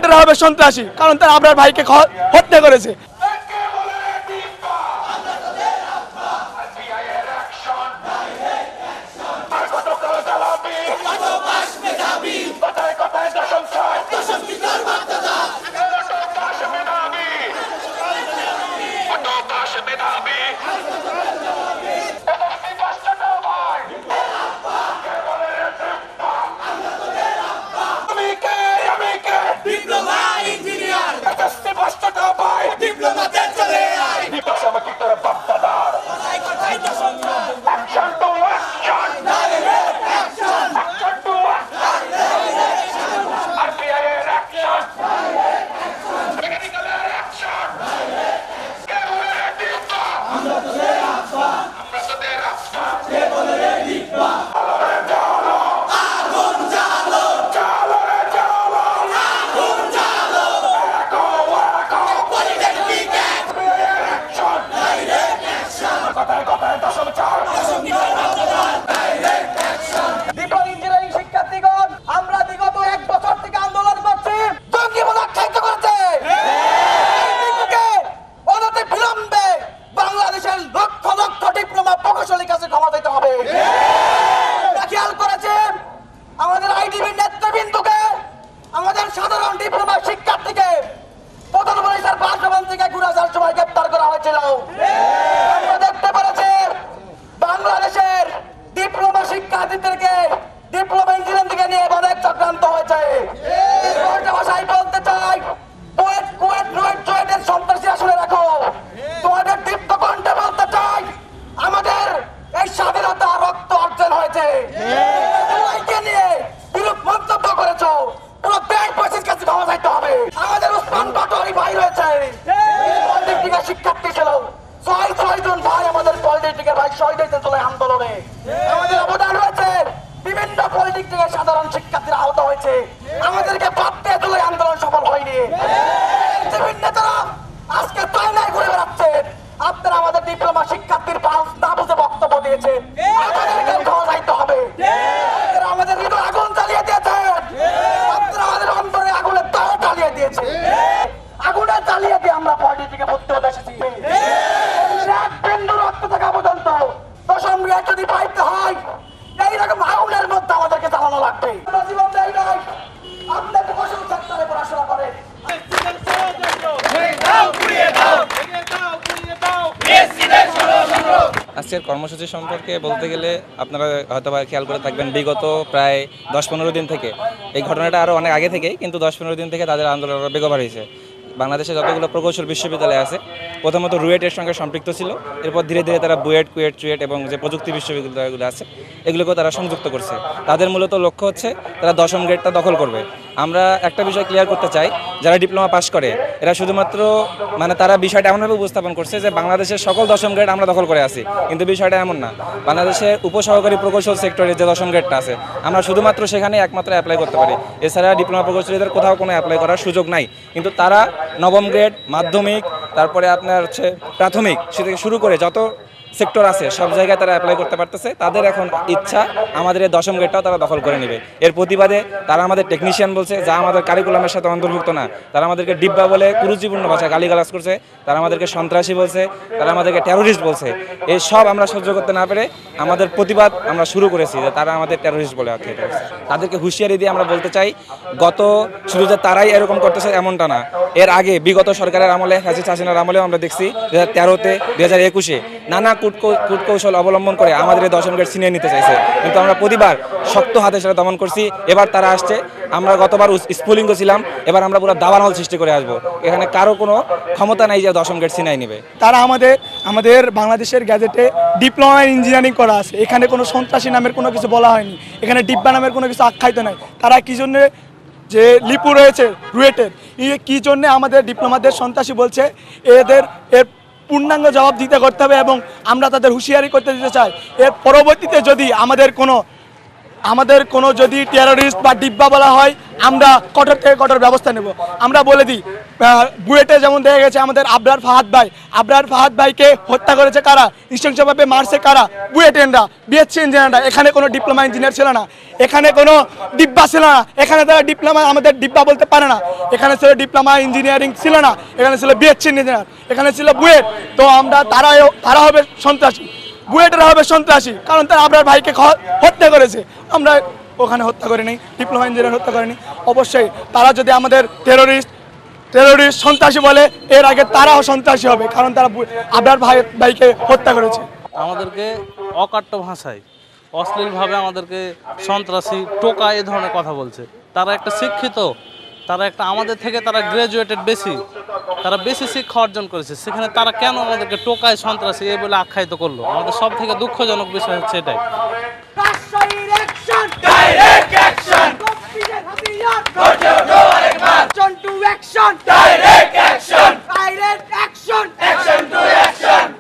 তারা হবে সন্ত্রাসী, কারণ তারা আপনার ভাইকে হত্যা করেছে। আজকের কর্মসূচি সম্পর্কে বলতে গেলে আপনারা হয়তো খেয়াল করে থাকবেন, বিগত প্রায় 10-15 দিন থেকে এই ঘটনাটা আরও অনেক আগে থেকেই, কিন্তু 10-15 দিন থেকে তাদের আন্দোলন বেগবার হয়েছে। বাংলাদেশে যতগুলো প্রকৌশল বিশ্ববিদ্যালয় আছে প্রথমত রুয়েটের সঙ্গে সম্পৃক্ত ছিল, এরপর ধীরে ধীরে তারা বুয়েট, কুয়েট, চুয়েট এবং যে প্রযুক্তি বিশ্ববিদ্যালয়গুলো আছে এগুলোকেও তারা সংযুক্ত করছে। তাদের মূলত লক্ষ্য হচ্ছে তারা 10ম গ্রেডটা দখল করবে। আমরা একটা বিষয় ক্লিয়ার করতে চাই, যারা ডিপ্লোমা পাস করে এরা শুধুমাত্র তারা বিষয়টা এমনভাবে উপস্থাপন করছে যে বাংলাদেশের সকল 10ম গ্রেড আমরা দখল করে আছি, কিন্তু বিষয়টা এমন না। বাংলাদেশের উপসহকারী প্রকৌশল সেক্টরে যে 10ম গ্রেডটা আছে আমরা শুধুমাত্র সেখানে একমাত্র অ্যাপ্লাই করতে পারি, এছাড়া ডিপ্লোমা প্রকৌশলীদের কোথাও কোনো অ্যাপ্লাই করার সুযোগ নাই। কিন্তু তারা 9ম গ্রেড, মাধ্যমিক, তারপরে আপনার হচ্ছে প্রাথমিক থেকে শুরু করে যত সেক্টর আছে সব জায়গায় তারা অ্যাপ্লাই করতে পারতেছে। তাদের এখন ইচ্ছা আমাদের এই 10ম গ্রেডটাও তারা দখল করে নেবে। এর প্রতিবাদে তারা আমাদের টেকনিশিয়ান বলছে, যা আমাদের কারিকুলামের সাথে অন্তর্ভুক্ত না। তারা আমাদেরকে ডিব্বা বলে কুরুচিপূর্ণ ভাষায় গালিগালাজ করছে, তারা আমাদেরকে সন্ত্রাসী বলছে, তারা আমাদেরকে টেরোরিস্ট বলছে। এই সব আমরা সহ্য করতে না পেরে আমাদের প্রতিবাদ আমরা শুরু করেছি যে তারা আমাদের টেরোরিস্ট বলে আখ্যায়িত করছে। তাদেরকে হুঁশিয়ারি দিয়ে আমরা বলতে চাই, শুধু যে তারাই এরকম করতেছে এমনটা না। এর আগে বিগত সরকারের আমলে, ফ্যাসিস্ট হাসিনার আমলেও আমরা দেখছি 2013-তে, 2021-এ নানা কূটকৌশল অবলম্বন করে আমাদের এই 10ম গ্রেড ছিনিয়ে নিতে চাইছে, কিন্তু আমরা প্রতিবার শক্ত হাতে সেটা দমন করছি। এবার তারা আসছে, আমরা গতবার স্ফুলিঙ্গ ছিলাম, এবার আমরা পুরো দাবানল সৃষ্টি করে আসবো। এখানে কারো কোনো ক্ষমতা নাই যে 10ম গ্রেড ছিনিয়ে নেবে। তারা আমাদের বাংলাদেশের গ্যাজেটে ডিপ্লোমা ইঞ্জিনিয়ারিং করা আছে, এখানে কোনো সন্ত্রাসী নামের কোনো কিছু বলা হয়নি, এখানে ডিব্বা নামের কোনো কিছু আখ্যায়িত নাই। তারা কি জন্য যে লিপু রয়েছে রুয়েটের, কি জন্য আমাদের ডিপ্লোমাদের সন্ত্রাসী বলছে, এর পূর্ণাঙ্গ জবাব দিতে করতে হবে এবং আমরা তাদের হুঁশিয়ারি করতে দিতে চাই। এর পরবর্তীতে যদি আমাদের কোনো আমাদের কোনো যদি টেরোরিস্ট বা ডিব্বা বলা হয় আমরা কঠোর থেকে কঠোর ব্যবস্থা নেব। আমরা বলে দিই বুয়েটে যেমন দেখা গেছে আমাদের আবরার ফাহাদ ভাইকে হত্যা করেছে কারা, নৃশংসভাবে মারছে কারা, বুয়েটেনরা, বিএসসি ইঞ্জিনিয়াররা। এখানে কোনো ডিপ্লোমা ইঞ্জিনিয়ার ছিল না, এখানে কোনো ডিব্বা ছিল না, এখানে তারা ডিপ্লোমা আমাদের ডিব্বা বলতে পারে না, এখানে ছিল ডিপ্লোমা ইঞ্জিনিয়ারিং ছিল না, এখানে ছিল বিএসসি ইঞ্জিনিয়ার, এখানে ছিল বুয়েট। তো আমরা তারা হবে সন্ত্রাসী, বুয়েটেরা হবে সন্ত্রাসী, কারণ তারা আবরার ভাইকে হত্যা করেছে। আমরা ওখানে হত্যা করিনি, ডিপ্লোমা ইঞ্জিনিয়ার হত্যা করিনি। অবশ্যই তারা যদি আমাদের টেরোরিস্ট সন্ত্রাসী বলে, এর আগে তারাও সন্ত্রাসী হবে, কারণ তারা আবরার ভাইকে হত্যা করেছে। আমাদেরকে অকাট্য ভাষায় অশ্লীলভাবে আমাদেরকে সন্ত্রাসী, টোকা এ ধরনের কথা বলছে। তারা একটা শিক্ষিত, তারা একটা আমাদের থেকে তারা গ্র্যাজুয়েটেড বেশি, তারা বেশি শিক্ষা অর্জন করেছে, সেখানে তারা কেন আমাদেরকে টোকায় সন্ত্রাসী এই বলে আখ্যায়িত করলো? আমাদের সব থেকে দুঃখজনক বিষয় হচ্ছে এটাই। Direct action! Direct action!